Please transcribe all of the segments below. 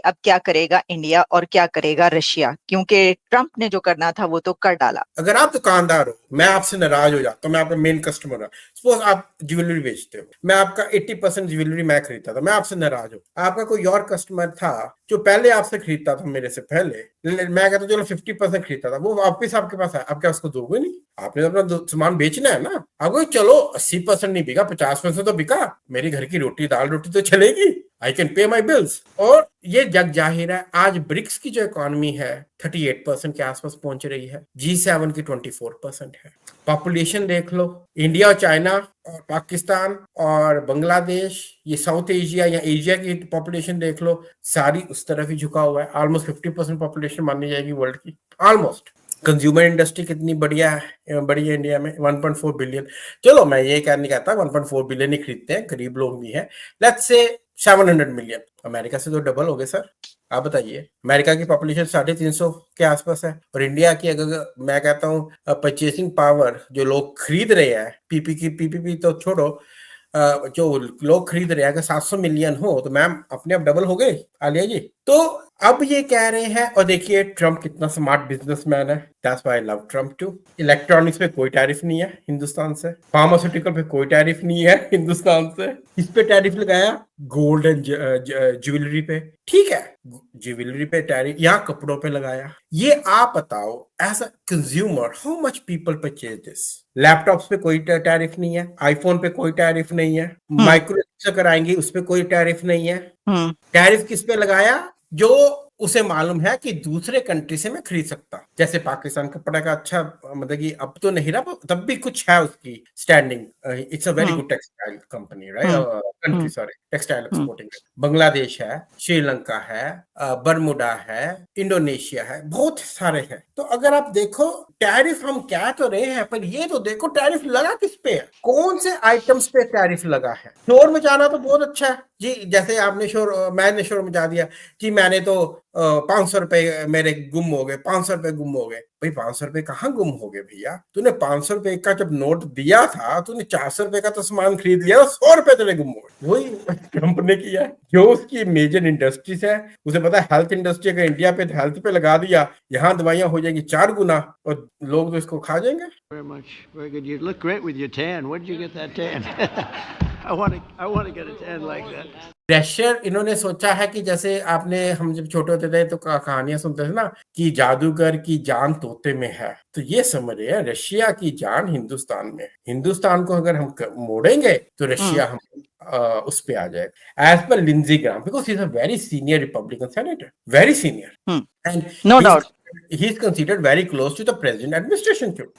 अब क्या करेगा इंडिया और क्या करेगा रशिया, क्योंकि ट्रंप ने जो करना था वो तो कर डाला। अगर आप दुकानदार हो, मैं आपसे नाराज हो जाता हूँ, मैं आपका मेन कस्टमर हूँ, सपोज आप ज्वेलरी बेचते हो, मैं आपका 80% ज्वेलरी मैं खरीदता था, मैं आपसे नाराज हूँ, आपका कोई और कस्टमर था जो पहले आपसे खरीदता था मेरे से पहले, मैं कहता चलो 50% खरीदता था, वो वापस आपके पास आया, आप क्या उसको दोगे नहीं? आपने तो अपना सामान बेचना है ना। आपको चलो 80% नहीं बिका, 50% तो बिका, मेरी घर की रोटी दाल रोटी तो चलेगी, I can pay my bills. और ये जग जाहिर है, आज ब्रिक्स की जो इकोनॉमी है 38% के आसपास पहुंच रही है, G7 की 24% है। पॉपुलेशन देख लो, इंडिया और चाइना और पाकिस्तान और बांग्लादेश, ये साउथ एशिया या एशिया की पॉपुलेशन देख लो, सारी उस तरफ ही झुका हुआ है। ऑलमोस्ट 50% पॉपुलेशन मानी जाएगी वर्ल्ड की, ऑलमोस्ट। कंज्यूमर इंडस्ट्री कितनी बढ़िया है, बड़ी है इंडिया में, 1.4 बिलियन। चलो मैं ये नहीं कहता 1.4 बिलियन ही खरीदते हैं, गरीब लोग भी हैं, लेट्स से 700 मिलियन। अमेरिका से तो डबल हो गए सर। आप बताइए, अमेरिका की पॉपुलेशन 350 के आसपास है, और इंडिया की अगर मैं कहता हूँ परचेसिंग पावर, जो लोग खरीद रहे हैं, पीपीपी तो छोड़ो, जो लोग खरीद रहे हैं, अगर 700 मिलियन हो तो मैम अपने आप डबल हो गए आलिया जी। तो अब ये कह रहे हैं, और देखिए ट्रम्प कितना स्मार्ट बिजनेसमैन है, that's why I love Trump too. Electronics पे कोई टैरिफ नहीं है हिंदुस्तान से, फार्मास्यूटिकल पे कोई टैरिफ नहीं है हिंदुस्तान से, इस पे टैरिफ लगाया गोल्ड एंड ज्वेलरी पे, ठीक है, ज्वेलरी पे टैरिफ, यहाँ कपड़ों पे लगाया। ये आप बताओ as a consumer how much people purchase this? Laptops पे कोई टैरिफ नहीं है, आईफोन पे कोई टैरिफ नहीं है, माइक्रो अगर आएंगी उस पे कोई टैरिफ नहीं है। टैरिफ किस पे लगाया? जो उसे मालूम है कि दूसरे कंट्री से मैं खरीद सकता, जैसे पाकिस्तान कपड़ा का अच्छा, मतलब कि अब तो नहीं रहा, तब भी कुछ है उसकी standing, it's a very good textile company, right, country, sorry, textile exporting. Bangladesh है, श्रीलंका है, बरमुडा है, इंडोनेशिया है, बहुत सारे हैं। तो अगर आप देखो टैरिफ हम कह तो रहे हैं, पर ये तो देखो टैरिफ लगा किस पे है, कौन से आइटम्स पे टैरिफ लगा है। शोर मचाना तो बहुत अच्छा है जी, जैसे आपने शोर, मैंने शोर मचा दिया कि मैंने तो 500 रुपए मेरे गुम हो गए, 500 रुपए गुम हो गए। भाई 500 रुपए कहाँ गुम हो गए भैया? तूने 500 रुपए का जब नोट दिया था, तूने 400 रुपए का तो सामान खरीद लिया, 100 रुपए तेरे गुम हो गए। वही ट्रम्प ने किया है, जो उसकी मेजर इंडस्ट्रीज है, उसे पता है हेल्थ इंडस्ट्री अगर इंडिया पे हेल्थ पे लगा दिया, यहाँ दवाइयां हो जाएंगी 4 गुना, और लोग तो इसको खा जाएंगे। Very much, very good. You look great with your tan. Where did you get that tan? I want to get a tan like that. Pressure इन्होंने सोचा है कि जैसे आपने, हम जब छोटे होते थे तो कहानियां सुनते थे ना कि जादूगर की जान तोते में है, तो ये समझ रहे हैं रशिया की जान हिंदुस्तान में। हिंदुस्तान को अगर हम मोड़ेंगे तो रशिया हम उस पे आ जाएगा, as per Lindsey Graham, because he is a very senior Republican senator, very senior, and no doubt. He is considered very close to the present administration too.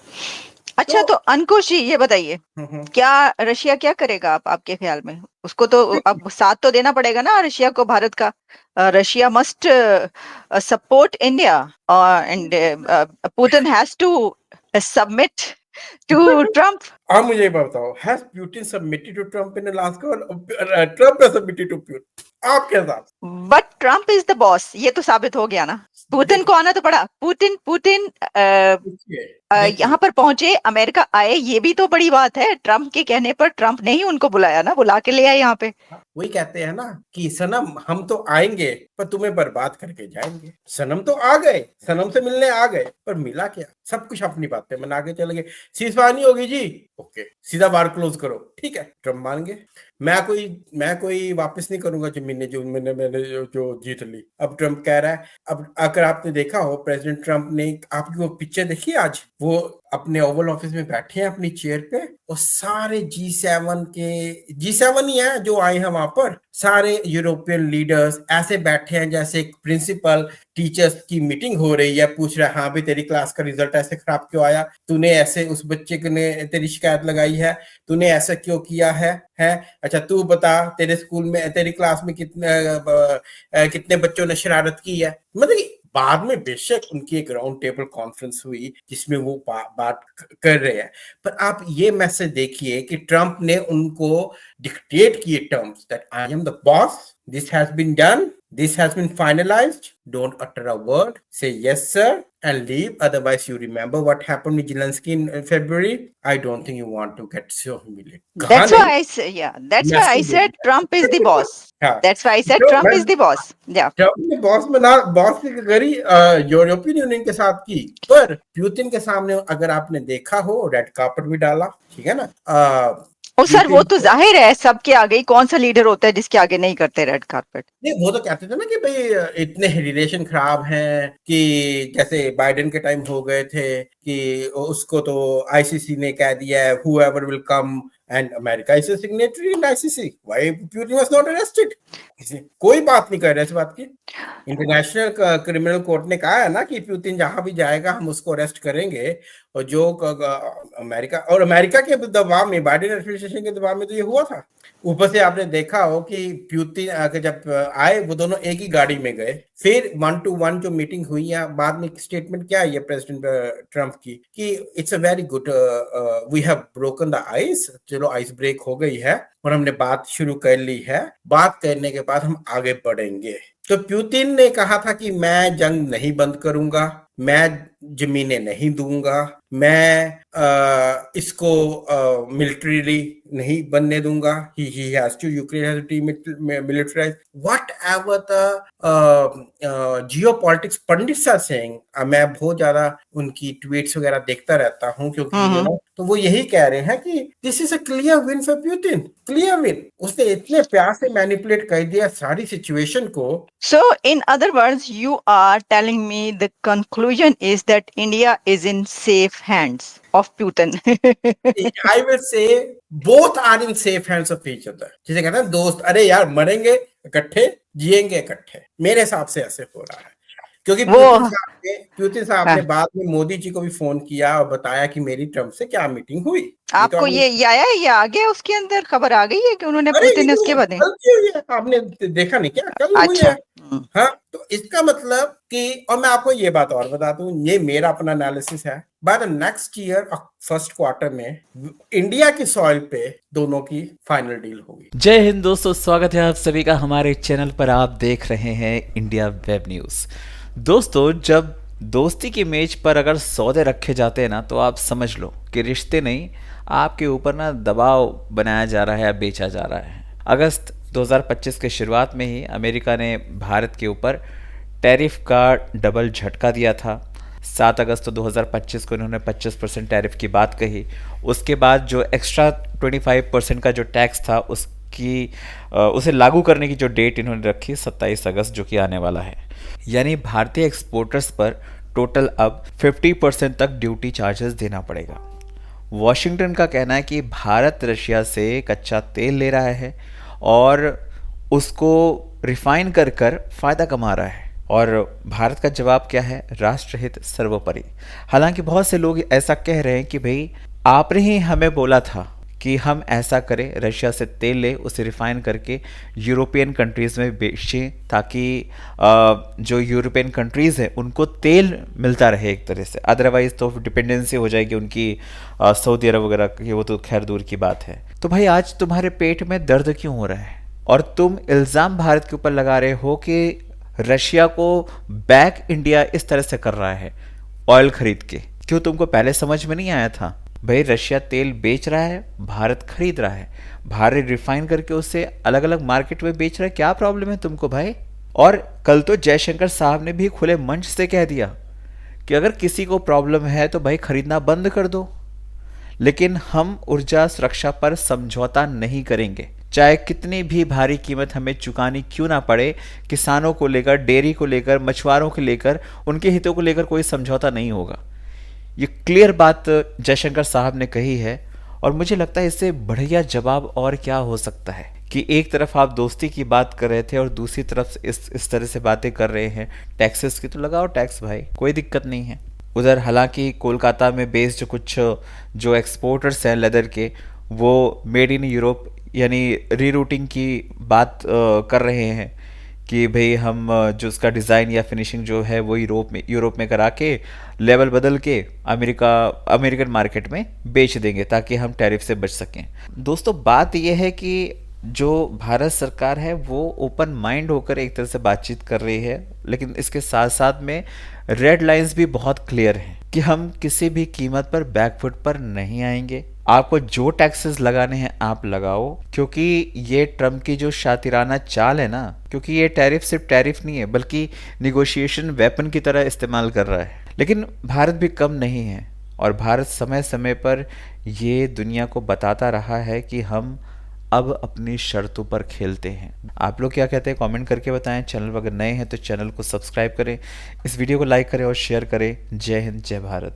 अच्छा, तो अंकुश जी ये बताइए, क्या रशिया क्या करेगा आपके ख्याल में? उसको तो अब साथ तो देना पड़ेगा ना रशिया को, भारत का। Russia must support India, and Putin has to submit to Trump. आप मुझे बताओ, has Putin submitted to Trump in the last call? Trump has submitted to Putin, आप क्या साहब? But Trump is the boss, ये तो साबित हो गया ना। पुतिन को आना तो पड़ा। पुतिन यहाँ पर पहुंचे, अमेरिका आए, ये भी तो बड़ी बात है। ट्रम्प के कहने पर ट्रम्प ने ही उनको बुलाया ना, बुला के ले आए यहाँ पे। वही कहते हैं ना कि सनम हम तो आएंगे पर तुम्हें बर्बाद करके जाएंगे। सनम तो आ गए, सनम से मिलने आ गए, पर मिला क्या? सब कुछ अपनी बातें मना के चले गए। सीजफायर नहीं होगी जी, ओके, सीधा बार क्लोज करो, ठीक है, ट्रम्प मान गए। मैं कोई वापस नहीं करूंगा जमीनें जो मैंने जो जीत ली। अब ट्रम्प कह रहा है, अब अगर आपने देखा हो प्रेसिडेंट ट्रम्प ने, आपकी वो पिक्चर देखी आज, वो अपने ओवल ऑफिस में बैठे हैं अपनी चेयर पे, और सारे G7 ही है जो आए हैं वहां पर, सारे यूरोपियन लीडर्स ऐसे बैठे हैं जैसे एक प्रिंसिपल टीचर्स की मीटिंग हो रही है, पूछ रहा है हाँ भी तेरी क्लास का रिजल्ट ऐसे खराब क्यों आया, तूने ऐसे, उस बच्चे ने तेरी शिकायत लगाई है, तूने ऐसा क्यों किया है, अच्छा तू बता तेरे स्कूल में, तेरी क्लास में कितने बच्चों ने शरारत की है। मतलब बाद में बेशक उनकी एक राउंड टेबल कॉन्फ्रेंस हुई जिसमें वो बात कर रहे हैं, पर आप ये मैसेज देखिए कि ट्रम्प ने उनको डिक्टेट किए terms, that I am the boss, this has been done, this has been finalized, don't utter a word, say yes sir, and leave. Otherwise, you remember what happened with Zelensky in February. I don't think you want to get so humiliated. कहा That's why नहीं, I say, yeah, that's why I message said Trump is the boss. हाँ, That's why I said तो Trump मैं is the boss. Yeah. Trump ने boss की करी European union के साथ की, पर पुतिन के सामने अगर आपने देखा हो रेड कार्पेट भी डाला, ठीक है ना। और सर वो पुतिन तो जाहिर है सबके आगे ही कौन सा लीडर होता है जिसके आगे नहीं करते रेड कार्पेट। नहीं, वो तो कहते थे ना कि भाई इतने रिलेशन खराब हैं कि जैसे बाइडेन के टाइम हो गए थे कि उसको तो आईसीसी ने कह दिया है whoever will come and America is a signatory in ICC. Why Putin was not arrested? कोई बात नहीं कर रहे इस बात की। इंटरनेशनल क्रिमिनल कोर्ट ने कहा है ना कि पुतिन जहां भी जाएगा हम उसको अरेस्ट करेंगे, और जो अमेरिका के दबाव में, बाइडेन एडमिनिस्ट्रेशन के दबाव में तो ये हुआ था। ऊपर से आपने देखा हो कि पुतिन जब आए वो दोनों एक ही गाड़ी में गए, फिर 1-to-1 जो मीटिंग हुई है, बाद में स्टेटमेंट क्या है प्रेसिडेंट ट्रम्प की कि it's a very good, we have broken the ice, चलो आइस ब्रेक हो गई है और हमने बात शुरू कर ली है, बात करने के बाद हम आगे बढ़ेंगे। तो पुतिन ने कहा था कि मैं जंग नहीं बंद करूंगा, मैं जमीनें नहीं दूंगा, मैं इसको मिलिट्रीली नहीं बनने दूंगा, he has to, Ukraine has to demilitarize, whatever the geopolitics pundits are saying। मैं बहुत ज्यादा उनकी ट्वीट्स वगैरह देखता रहता हूँ क्योंकि यू नो, तो वो यही कह रहे हैं कि this is a clear win for Putin, clear win. उसने इतने प्यार से मैनिपुलेट कर दिया सारी सिचुएशन को। So in other words, you are telling me the conclusion is that India is in safe hands of Putin. I will say both are in safe hands of each other। जिसे कहते हैं दोस्त, अरे यार मरेंगे इकट्ठे, जिएंगे इकट्ठे, मेरे हिसाब से ऐसे हो रहा है। क्योंकि पुतिन साहब ने बाद में मोदी जी को भी फोन किया और बताया कि मेरी ट्रम्प से क्या मीटिंग हुई। आपको ये आया, ये आ गया, उसके अंदर खबर आ गई है कि उन्होंने पुतिन ने उसके बाद आपने देखा नहीं क्या, कल हुई है। हाँ, तो इसका मतलब कि, और मैं आपको ये बात और बता दूं, ये मेरा अपना एनालिसिस है, by the next year first quarter में इंडिया की सॉइल पे दोनों की फाइनल डील होगी। जय हिंद दोस्तों, स्वागत है आप सभी का हमारे चैनल पर। आप देख रहे हैं इंडिया वेब न्यूज। दोस्तों, जब दोस्ती की मेज पर अगर सौदे रखे जाते हैं ना, तो आप समझ लो कि रिश्ते नहीं, आपके ऊपर ना दबाव बनाया जा रहा है या बेचा जा रहा है। अगस्त 2025 के शुरुआत में ही अमेरिका ने भारत के ऊपर टैरिफ का डबल झटका दिया था। 7 अगस्त 2025 को इन्होंने 25% टैरिफ की बात कही। उसके बाद जो एक्स्ट्रा 25% का जो टैक्स था उसे लागू करने की जो डेट इन्होंने रखी 27 अगस्त, जो कि आने वाला है। यानी भारतीय एक्सपोर्टर्स पर टोटल अब 50% तक ड्यूटी चार्जेस देना पड़ेगा। वॉशिंगटन का कहना है कि भारत रशिया से कच्चा तेल ले रहा है और उसको रिफाइन कर कर फ़ायदा कमा रहा है, और भारत का जवाब क्या है? राष्ट्रहित सर्वोपरि। हालांकि बहुत से लोग ऐसा कह रहे हैं कि भाई आपने ही हमें बोला था कि हम ऐसा करें, रशिया से तेल ले, उसे रिफाइन करके यूरोपियन कंट्रीज़ में बेचें, ताकि जो यूरोपियन कंट्रीज़ हैं उनको तेल मिलता रहे एक तरह से। अदरवाइज़ तो डिपेंडेंसी हो जाएगी उनकी सऊदी अरब वगैरह की, वो तो खैर दूर की बात है। तो भाई आज तुम्हारे पेट में दर्द क्यों हो रहा है? और तुम इल्ज़ाम भारत के ऊपर लगा रहे हो कि रशिया को बैक इंडिया इस तरह से कर रहा है ऑयल खरीद के। क्यों तुमको पहले समझ में नहीं आया था? भाई रशिया तेल बेच रहा है, भारत खरीद रहा है, भारत रिफाइन करके उसे अलग अलग मार्केट में बेच रहा है, क्या प्रॉब्लम है तुमको भाई? और कल तो जयशंकर साहब ने भी खुले मंच से कह दिया कि अगर किसी को प्रॉब्लम है तो भाई खरीदना बंद कर दो, लेकिन हम ऊर्जा सुरक्षा पर समझौता नहीं करेंगे, चाहे कितनी भी भारी कीमत हमें चुकानी क्यों ना पड़े। किसानों को लेकर, डेयरी को लेकर, मछुआरों को लेकर, उनके हितों को लेकर कोई समझौता नहीं होगा। ये क्लियर बात जयशंकर साहब ने कही है, और मुझे लगता है इससे बढ़िया जवाब और क्या हो सकता है कि एक तरफ आप दोस्ती की बात कर रहे थे और दूसरी तरफ इस तरह से बातें कर रहे हैं टैक्सेस की। तो लगाओ टैक्स भाई, कोई दिक्कत नहीं है। उधर हालांकि कोलकाता में बेस्ड कुछ जो एक्सपोर्टर्स हैं लेदर के, वो मेड इन यूरोप यानी रीरूटिंग की बात कर रहे हैं कि भाई हम जो उसका डिज़ाइन या फिनिशिंग जो है वो यूरोप में करा के लेवल बदल के अमेरिकन मार्केट में बेच देंगे ताकि हम टैरिफ से बच सकें। दोस्तों, बात यह है कि जो भारत सरकार है वो ओपन माइंड होकर एक तरह से बातचीत कर रही है, लेकिन इसके साथ साथ में रेड लाइंस भी बहुत क्लियर हैं कि हम किसी भी कीमत पर बैकफुट पर नहीं आएंगे। आपको जो टैक्सेस लगाने हैं आप लगाओ, क्योंकि ये ट्रम्प की जो शातिराना चाल है ना, क्योंकि ये टैरिफ सिर्फ टैरिफ नहीं है बल्कि निगोशिएशन वेपन की तरह इस्तेमाल कर रहा है। लेकिन भारत भी कम नहीं है और भारत समय समय पर ये दुनिया को बताता रहा है कि हम अब अपनी शर्तों पर खेलते हैं। आप लोग क्या कहते हैं कमेंट करके बताएं। चैनल पर अगर नए हैं तो चैनल को सब्सक्राइब करें, इस वीडियो को लाइक करें और शेयर करें। जय हिंद, जय भारत।